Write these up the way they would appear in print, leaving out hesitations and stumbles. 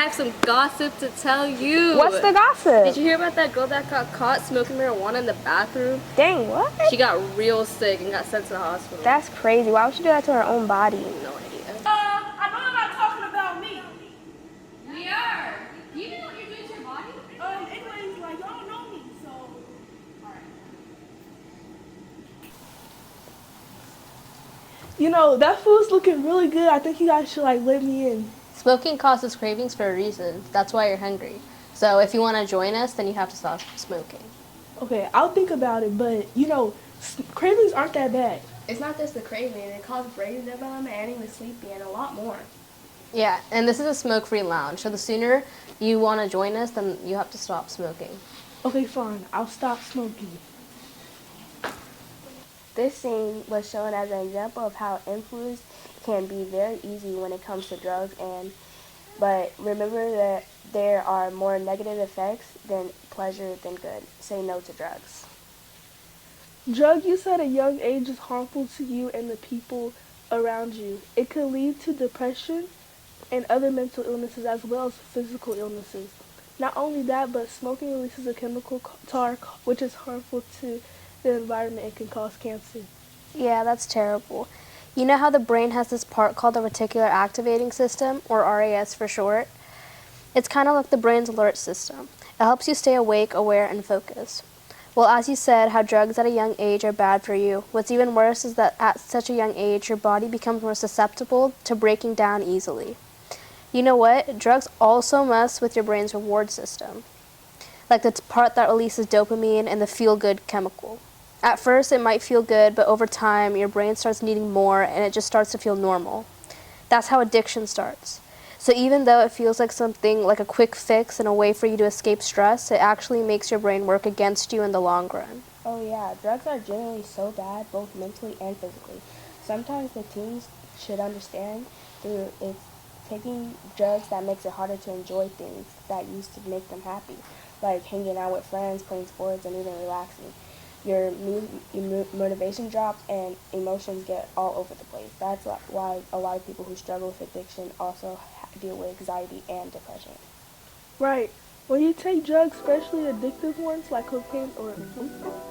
I have some gossip to tell you. What's the gossip? Did you hear about that girl that got caught smoking marijuana in the bathroom? Dang, what? She got real sick and got sent to the hospital. That's crazy. Why would she do that to her own body? No idea. I know you're not talking about me. We are. Do you know what you're doing to your body? Anyways, like, y'all don't know me, so. Alright. You know, that food's looking really good. I think you guys should, like, let me in. Smoking causes cravings for a reason. That's why you're hungry. So if you want to join us, then you have to stop smoking. Okay, I'll think about it, but, you know, cravings aren't that bad. It's not just the craving, it causes brain development, adding the sleepy, and a lot more. Yeah, and this is a smoke-free lounge. So the sooner you want to join us, then you have to stop smoking. Okay, fine. I'll stop smoking. This scene was shown as an example of how influence can be very easy when it comes to drugs, but remember that there are more negative effects than pleasure than good. Say no to drugs. Drug use at a young age is harmful to you and the people around you. It could lead to depression and other mental illnesses as well as physical illnesses. Not only that, but smoking releases a chemical tar which is harmful to the environment and can cause cancer. Yeah, that's terrible. You know how the brain has this part called the reticular activating system, or RAS for short? It's kind of like the brain's alert system. It helps you stay awake, aware, and focused. Well, as you said, how drugs at a young age are bad for you. What's even worse is that at such a young age, your body becomes more susceptible to breaking down easily. You know what? Drugs also mess with your brain's reward system, like the part that releases dopamine and the feel-good chemical. At first, it might feel good, but over time, your brain starts needing more, and it just starts to feel normal. That's how addiction starts. So even though it feels like something like a quick fix and a way for you to escape stress, it actually makes your brain work against you in the long run. Oh yeah, drugs are generally so bad, both mentally and physically. Sometimes the teens should understand through it's taking drugs that makes it harder to enjoy things that used to make them happy, like hanging out with friends, playing sports, and even relaxing. Your motivation drops and emotions get all over the place. That's why a lot of people who struggle with addiction also deal with anxiety and depression. Right. When you take drugs, especially addictive ones like cocaine or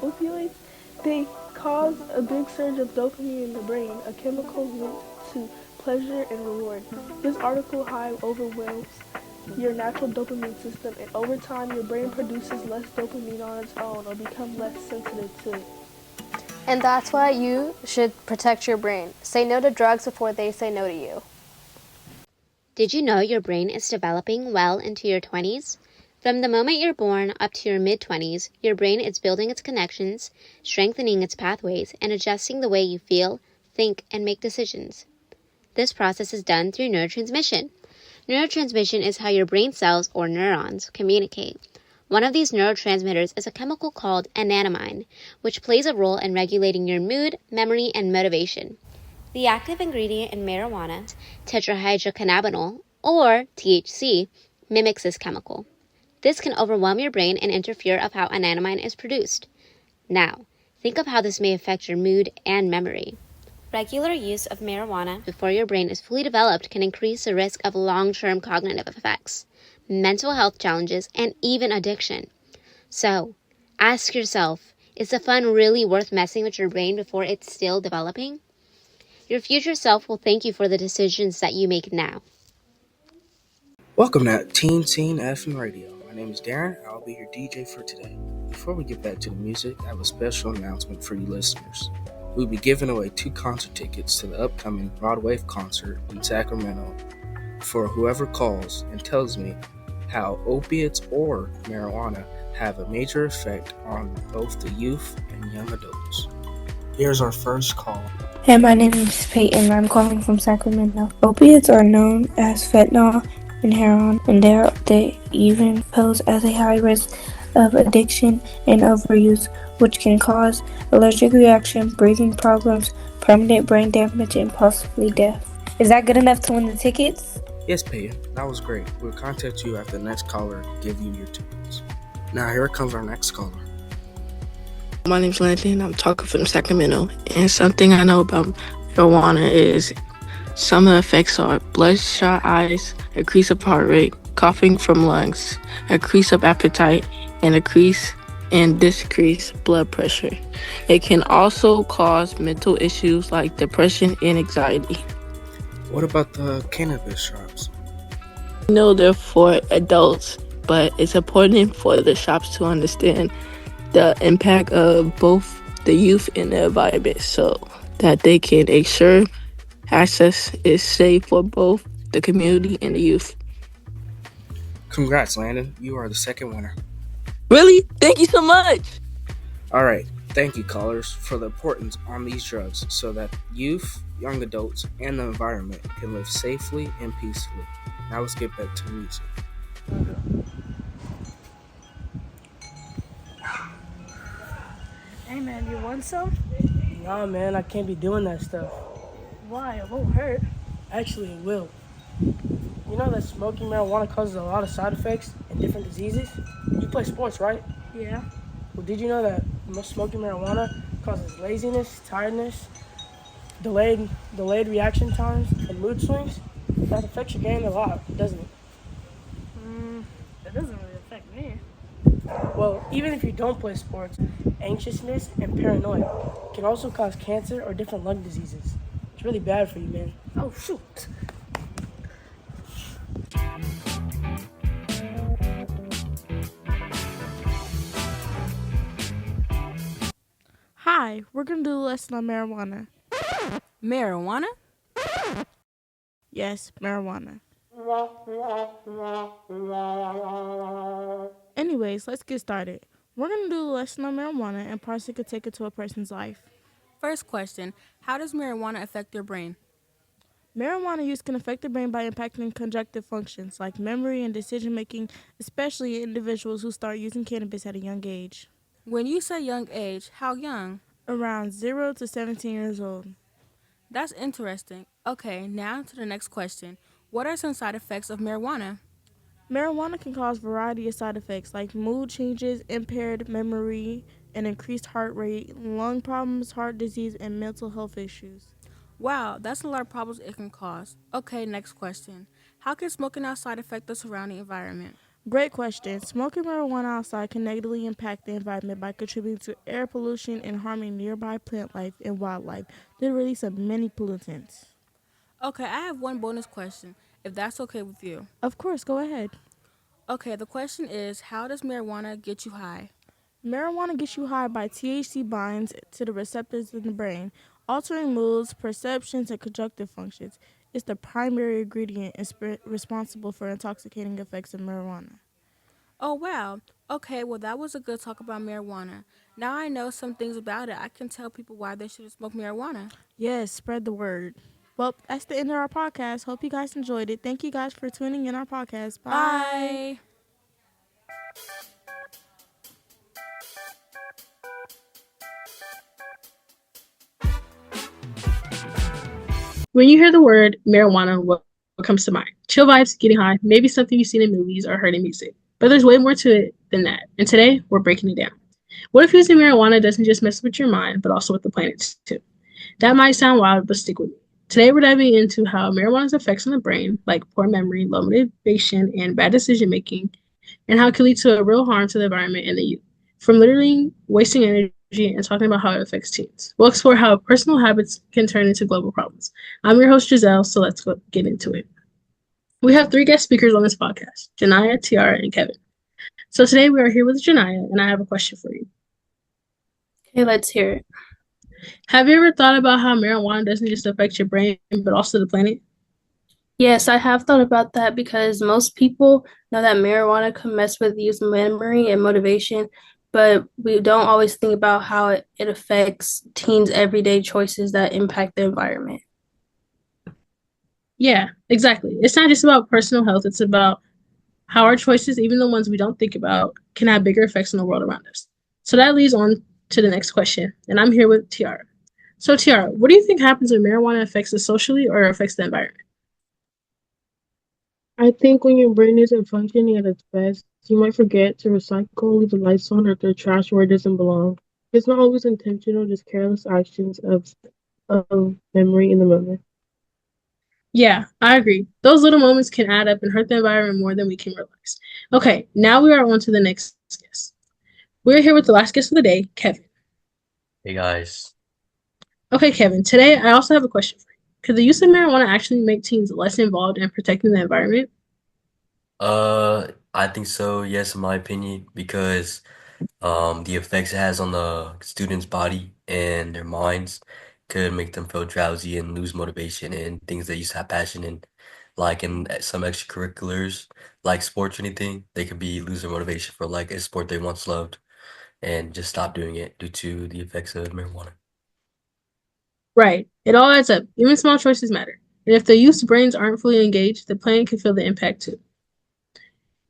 opioids, they cause a big surge of dopamine in the brain, a chemical linked to pleasure and reward. This article high overwhelms your natural dopamine system, and over time your brain produces less dopamine on its own or becomes less sensitive to it. And that's why you should protect your brain. Say no to drugs before they say no to you. Did you know your brain is developing well into your 20s? From the moment you're born up to your mid-20s, your brain is building its connections, strengthening its pathways, and adjusting the way you feel, think, and make decisions. This process is done through neurotransmission. Neurotransmission is how your brain cells, or neurons, communicate. One of these neurotransmitters is a chemical called anandamide, which plays a role in regulating your mood, memory, and motivation. The active ingredient in marijuana, tetrahydrocannabinol, or THC, mimics this chemical. This can overwhelm your brain and interfere with how anandamide is produced. Now, think of how this may affect your mood and memory. Regular use of marijuana before your brain is fully developed can increase the risk of long-term cognitive effects, mental health challenges, and even addiction. So, ask yourself, is the fun really worth messing with your brain before it's still developing? Your future self will thank you for the decisions that you make now. Welcome to Teen Scene FM Radio. My name is Darren, and I'll be your DJ for today. Before we get back to the music, I have a special announcement for you listeners. We'll be giving away 2 concert tickets to the upcoming Broadway concert in Sacramento for whoever calls and tells me how opiates or marijuana have a major effect on both the youth and young adults. Here's our first call. Hey, my name is Peyton. I'm calling from Sacramento. Opiates are known as fentanyl and heroin, and they even pose as a high risk of addiction and overuse, which can cause allergic reaction, breathing problems, permanent brain damage, and possibly death. Is that good enough to win the tickets? Yes, Peyton, that was great. We'll contact you after the next caller to give you your tickets. Now here comes our next caller. My name's Landon. I'm talking from Sacramento, and something I know about marijuana is some of the effects are bloodshot eyes, increase of heart rate, coughing from lungs, increase of appetite, and increase and decrease blood pressure. It can also cause mental issues like depression and anxiety. What about the cannabis shops? No, they're for adults, but it's important for the shops to understand the impact of both the youth and the environment so that they can ensure access is safe for both the community and the youth. Congrats, Landon. You are the second winner. Really? Thank you so much. All right. Thank you, callers, for the importance on these drugs so that youth, young adults, and the environment can live safely and peacefully. Now let's get back to the music. Hey man, you want some? Nah, man, I can't be doing that stuff. Why? It won't hurt. Actually, it will. You know that smoking marijuana causes a lot of side effects and different diseases? You play sports, right? Yeah. Well, did you know that smoking marijuana causes laziness, tiredness, delayed reaction times, and mood swings? That affects your game a lot, doesn't it? It doesn't really affect me. Well, even if you don't play sports, anxiousness and paranoia can also cause cancer or different lung diseases. It's really bad for you, man. Oh shoot. Hi, we're gonna do a lesson on marijuana. Marijuana? Yes, marijuana. Anyways, let's get started. We're gonna do a lesson on marijuana and parts it could take it to a person's life. First question, how does marijuana affect your brain? Marijuana use can affect the brain by impacting conjunctive functions like memory and decision making, especially in individuals who start using cannabis at a young age. When you say young age, how young? Around 0 to 17 years old. That's interesting. Okay, now to the next question. What are some side effects of marijuana? Marijuana can cause a variety of side effects like mood changes, impaired memory, an increased heart rate, lung problems, heart disease, and mental health issues. Wow, that's a lot of problems it can cause. Okay, next question. How can smoking outside affect the surrounding environment? Great question. Smoking marijuana outside can negatively impact the environment by contributing to air pollution and harming nearby plant life and wildlife through the release of many pollutants. Okay, I have one bonus question, if that's okay with you. Of course, go ahead. Okay, the question is, how does marijuana get you high? Marijuana gets you high by THC binds to the receptors in the brain, altering moods, perceptions, and conjunctive functions. It's the primary ingredient and responsible for intoxicating effects of marijuana. Oh, wow. Okay, well, that was a good talk about marijuana. Now I know some things about it. I can tell people why they shouldn't smoke marijuana. Yes, spread the word. Well, that's the end of our podcast. Hope you guys enjoyed it. Thank you guys for tuning in our podcast. Bye. Bye. When you hear the word marijuana, what comes to mind? Chill vibes, getting high, maybe something you've seen in movies or heard in music. But there's way more to it than that. And today, we're breaking it down. What if using marijuana doesn't just mess with your mind, but also with the planet too? That might sound wild, but stick with me. Today, we're diving into how marijuana's effects on the brain, like poor memory, low motivation, and bad decision making, and how it can lead to a real harm to the environment and the youth. From literally wasting energy and talking about how it affects teens. We'll explore how personal habits can turn into global problems. I'm your host, Giselle, so let's go get into it. We have 3 guest speakers on this podcast, Janaya, Tiara, and Kevin. So today we are here with Janaya, and I have a question for you. Okay, let's hear it. Have you ever thought about how marijuana doesn't just affect your brain, but also the planet? Yes, I have thought about that because most people know that marijuana can mess with youth memory and motivation, but we don't always think about how it affects teens' everyday choices that impact the environment. Yeah, exactly. It's not just about personal health, it's about how our choices, even the ones we don't think about, can have bigger effects on the world around us. So that leads on to the next question, and I'm here with Tiara. So Tiara, what do you think happens when marijuana affects us socially or affects the environment? I think when your brain isn't functioning at its best, you might forget to recycle, leave the lights on, or throw trash where it doesn't belong. It's not always intentional, just careless actions of memory in the moment. Yeah, I agree. Those little moments can add up and hurt the environment more than we can realize. Okay, now we are on to the next guest. We're here with the last guest of the day, Kevin. Hey guys. Okay, Kevin, today I also have a question for you. Could the use of marijuana actually make teens less involved in protecting the environment? I think so, yes, in my opinion, because the effects it has on the students' body and their minds could make them feel drowsy and lose motivation in things they used to have passion in. Like in some extracurriculars, like sports or anything, they could be losing motivation for like a sport they once loved and just stop doing it due to the effects of marijuana. Right. It all adds up. Even small choices matter. And if the youth's brains aren't fully engaged, the plan can feel the impact too.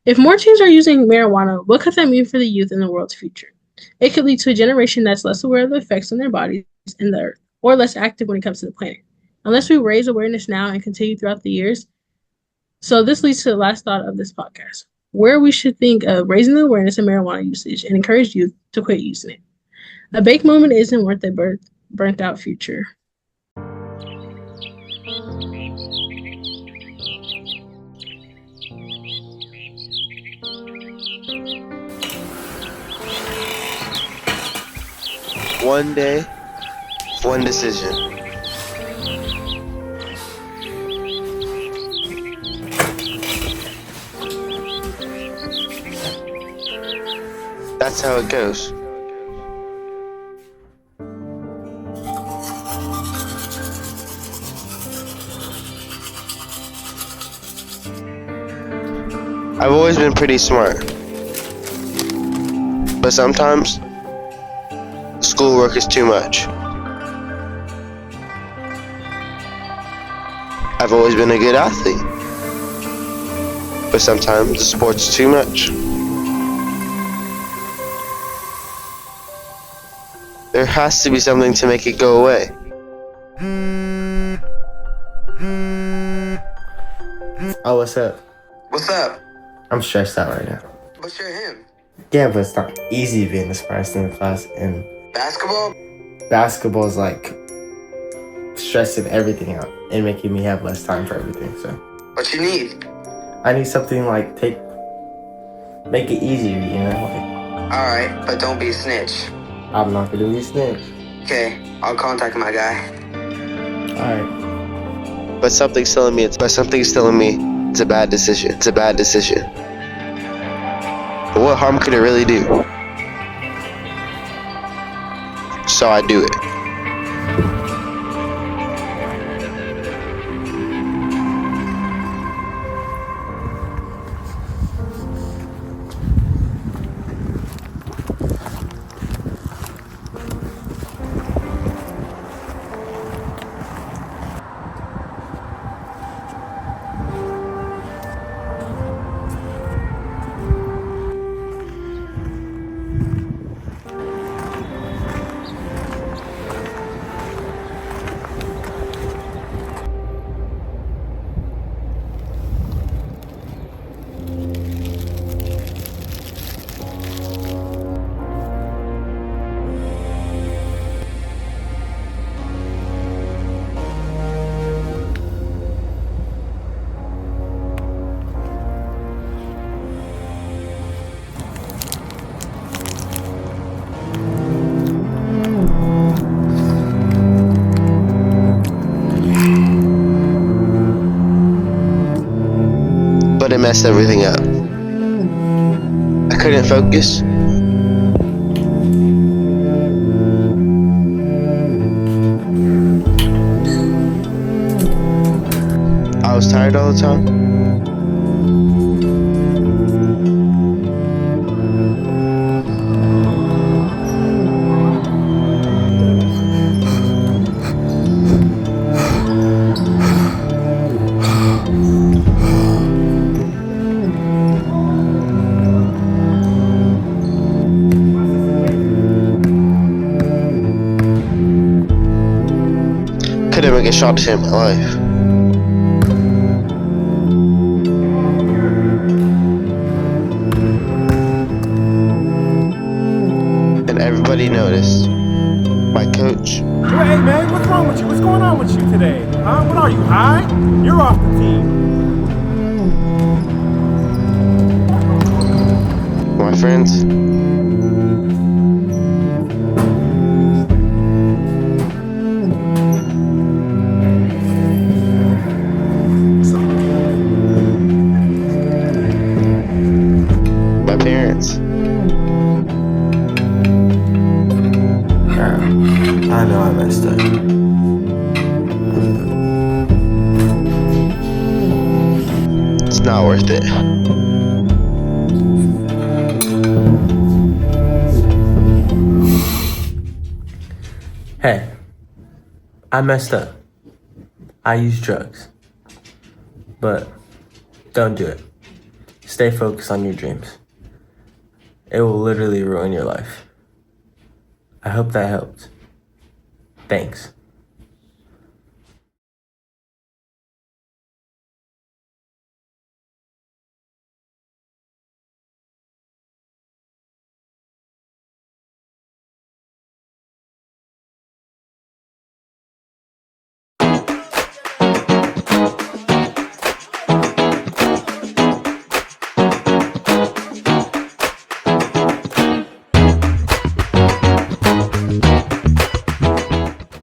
If more teens are using marijuana, what could that mean for the youth in the world's future? It could lead to a generation that's less aware of the effects on their bodies and the earth, or less active when it comes to the planet. Unless we raise awareness now and continue throughout the years. So this leads to the last thought of this podcast, where we should think of raising the awareness of marijuana usage and encourage youth to quit using it. A bake moment isn't worth a burnt out future. One day, one decision. That's how it goes. I've always been pretty smart, but sometimes schoolwork is too much. I've always been a good athlete, but sometimes the sport's too much. There has to be something to make it go away. Oh, what's up? What's up? I'm stressed out right now. But you're him. Yeah, but it's not easy being the smartest in the class, and Basketball? basketball's like stressing everything out and making me have less time for everything. So What you need? I need something like make it easier, you know? Alright, but don't be a snitch. I'm not gonna be a snitch. Okay, I'll contact my guy. Alright. But something's telling me it's a bad decision. It's a bad decision. But what harm could it really do? So I do it. But it messed everything up. I couldn't focus. I was tired all the time. Couldn't make a shot to save my life. And everybody noticed. my coach. Hey, man, what's wrong with you? What's going on with you today? Huh? What are you, high? You're off the team. My friends. My parents. I know I messed up. It's not worth it. Hey, I messed up. I used drugs. But don't do it. Stay focused on your dreams. It will literally ruin your life. I hope that helped. Thanks.